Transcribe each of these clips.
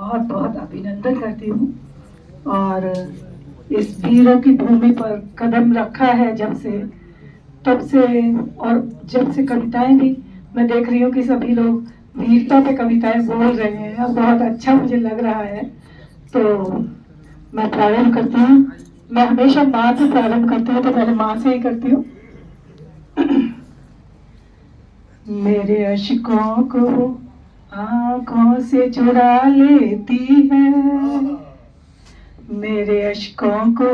बहुत बहुत अभिनंदन करती हूँ। और इस वीरों की भूमि पर कदम रखा है जब से, तब से, और जब से कविताएं भी मैं देख रही हूँ कि सभी लोग वीरता पे कविताएं बोल रहे हैं और बहुत अच्छा मुझे लग रहा है। तो मैं प्रारंभ करती हूँ। मैं हमेशा माँ से प्रारंभ करती हूँ, तो पहले माँ से ही करती हूँ। मेरे अश्कों को आंखों से चुरा लेती है, मेरे अश्कों को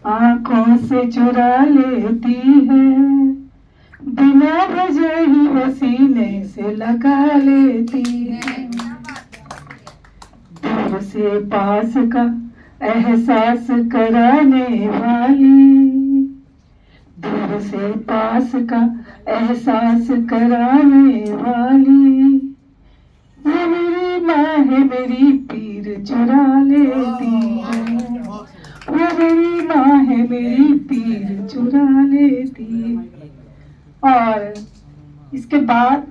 आंखों से चुरा लेती है, बिना वजह ही वो सीने से लगा लेती है। दूर से पास का एहसास कराने वाली, दूर से पास का एहसास कराने वाली, वो मेरी माँ है, मेरी पीर चुरा लेती है, वो मेरी माँ है, मेरी पीर चुरा लेती है। और इसके बाद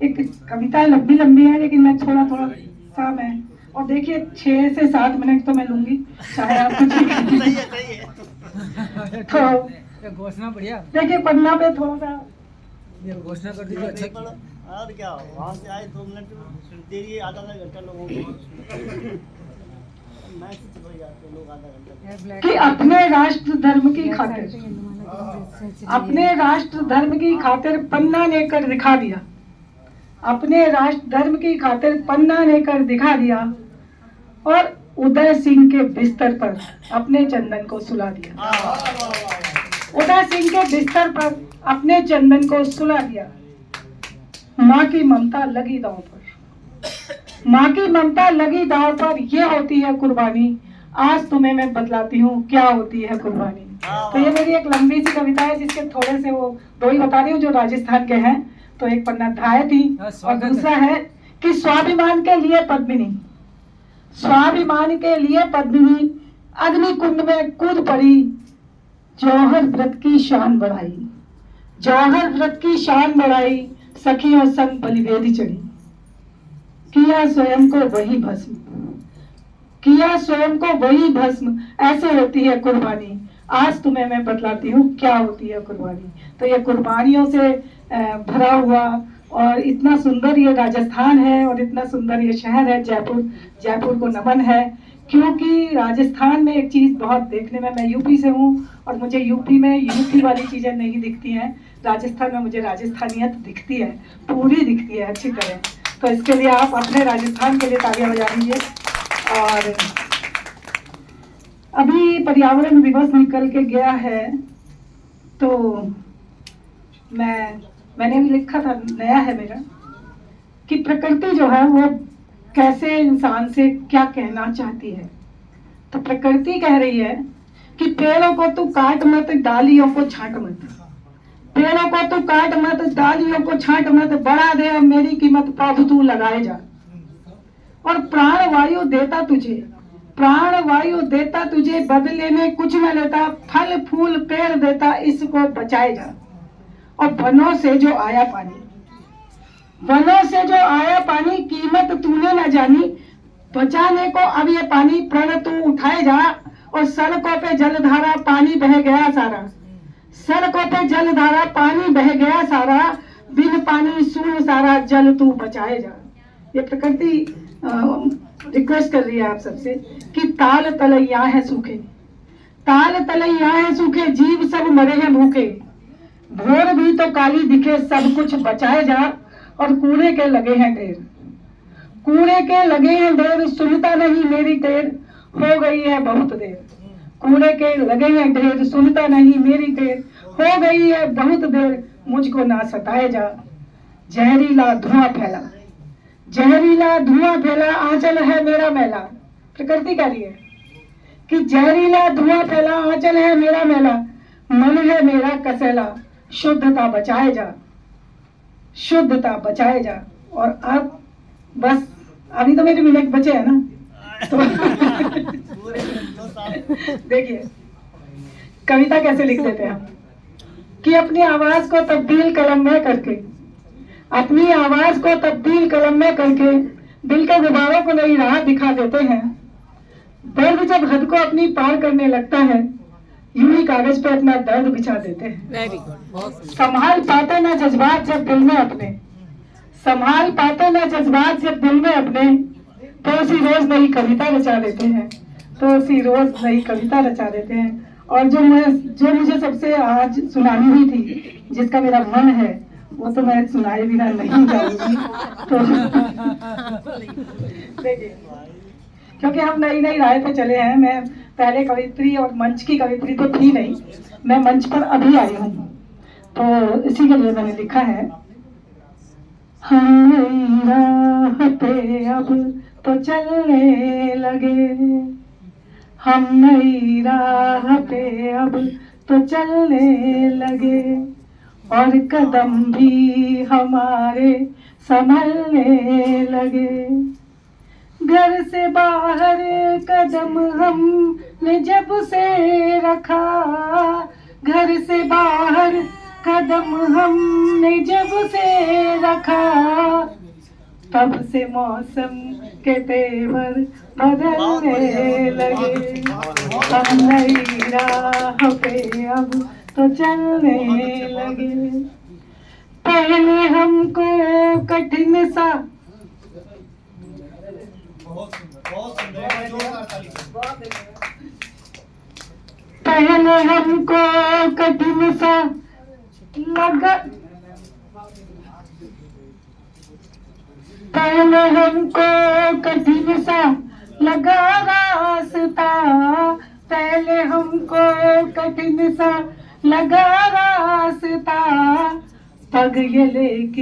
एक कविता लंबी लंबी है, लेकिन मैं थोड़ा थोड़ा सा मैं, और देखिए 6 से 7 मिनट तो मैं लूंगी, चाहे आप कुछ तो घोषणा बढ़िया। देखिए पन्ना पे थोड़ा सा ये घोषणा कर दीजिए। अच्छा और क्या वहाँ से आए 2 मिनट सुनते रहिए, आधा घंटा लोगों को मैसेज हो जाते लोग आधा घंटा कि अपने राष्ट्र धर्म की खातिर, अपने राष्ट्र धर्म की खातिर पन्ना लेकर दिखा दिया, अपने राष्ट्र धर्म की खातिर पन्ना लेकर दिखा दिया, और उदय सिंह के बिस्तर पर अपने चंदन को सुला दिया, उदय सिंह के बिस्तर पर अपने चंदन को सुला दिया। माँ की ममता लगी दांव पर, माँ की ममता लगी दांव पर, ये होती है कुर्बानी, आज तुम्हें मैं बतलाती हूँ क्या होती है कुर्बानी। तो ये मेरी एक लंबी सी कविता है, जिसके थोड़े से वो 2 ही बता रही हूँ जो राजस्थान के हैं। तो एक पन्ना धाय थी, और दूसरा है कि स्वाभिमान के लिए पद्मिनी, स्वाभिमान के लिए पद्मिनी अग्नि कुंड में कूद पड़ी, जौहर व्रत की शान बढ़ाई, जौहर व्रत की शान बढ़ाई, सखियों संग बलिवेदी चढ़ी, किया स्वयं को वही भस्म, किया स्वयं को वही भस्म, ऐसे होती है कुर्बानी, आज तुम्हें मैं बतलाती हूँ क्या होती है कुर्बानी। तो ये कुर्बानियों से भरा हुआ, और इतना सुंदर ये राजस्थान है, और इतना सुंदर ये शहर है जयपुर, जयपुर को नमन है। क्योंकि राजस्थान में एक चीज बहुत देखने में, मैं यूपी से हूँ और मुझे यूपी में यूपी वाली चीजें नहीं दिखती हैं, राजस्थान में मुझे राजस्थानियत दिखती है, पूरी दिखती है अच्छी तरह। तो इसके लिए आप अपने राजस्थान के लिए तालियां बजा दीजिए। और अभी पर्यावरण दिवस निकल के गया है, तो मैंने भी लिखा था, नया है मेरा, कि प्रकृति जो है वो कैसे इंसान से क्या कहना चाहती है। तो प्रकृति कह रही है कि पेड़ों को तू काट मत, डालियों को छांट मत, पेड़ों को तू काट मत, डालियों को छांट मत, बढ़ा दे अब मेरी कीमत, पौध तू लगाए जा। और प्राण वायु देता तुझे, प्राण वायु देता तुझे, बदले में कुछ न लेता, फल फूल पेड़ देता, इसको बचाए जा। और वनों से जो आया पानी, वनों से जो आया पानी, कीमत तूने न जानी, बचाने को अब ये पानी प्रण तू उठाए जा। और सड़कों पे जलधारा पानी बह गया सारा, सड़कों पे जलधारा पानी बह गया सारा, बिन पानी सून सारा, जल तू बचाए जा। ये प्रकृति रिक्वेस्ट कर रही है आप सबसे कि ताल तलैया है सूखे, ताल तलैया है सूखे, जीव सब मरे हैं भूखे, भोर भी तो काली दिखे, सब कुछ बचाए जा। और कूड़े के लगे हैं ढेर, कूड़े के लगे हैं ढेर, सुनता नहीं मेरी टेर, हो गई है बहुत देर। कूड़े के लगे हैं ढेर, सुनता नहीं मेरी टेर, हो गई है बहुत देर, मुझको ना सताए जा। जहरीला धुआं फैला, जहरीला धुआं फैला, आंचल है मेरा मैला। प्रकृति कह रही है कि जहरीला धुआं फैला, आंचल है मेरा मैला, मन है मेरा कसैला, शुद्धता बचाए जा, शुद्धता बचाए जा। और अब बस अभी तो मेरे मिनट बचे हैं ना, तो देखिए कविता कैसे लिख देते हैं हम, कि अपनी आवाज को तब्दील कलम में करके, अपनी आवाज को तब्दील कलम में करके, दिल के गुब्बारों को नई राह दिखा देते हैं। दर्द जब हद को अपनी पार करने लगता है, यूं ही कागज पे अपना दर्द बिछा देते हैं। Very good. संभाल पाते ना जज्बात जब दिल में अपने, संभाल पाते ना जज्बात जब दिल में अपने, तो उसी रोज नई कविता रचा देते हैं, तो उसी रोज नई कविता रचा देते हैं। और जो मुझे सबसे आज सुनानी हुई थी, जिसका मेरा मन है, वो तो मैं सुनाए बिना नहीं जाऊंगी। तो देखिए, क्योंकि हम नई नई राह पे चले हैं। मैं पहले कवित्री और मंच की कवित्री तो थी नहीं, मैं मंच पर अभी आई हूँ, तो इसी के लिए मैंने लिखा है। हम नई राह पे अब तो चलने लगे, हम नई राह पे अब तो चलने लगे, और कदम भी हमारे संभलने लगे। घर से बाहर कदम हमने जब से रखा, घर से बाहर कदम हमने जब से रखा, तब से मौसम के तेवर बदलने लगे। हम नई राह पे अब तो चलने लगे। पहले हमको कठिन सा, पहले हमको कठिन सा लगा, पहले हमको कठिन सा लगा रास्ता, पहले हमको कठिन सा लगा रास्ता, पग ये लेके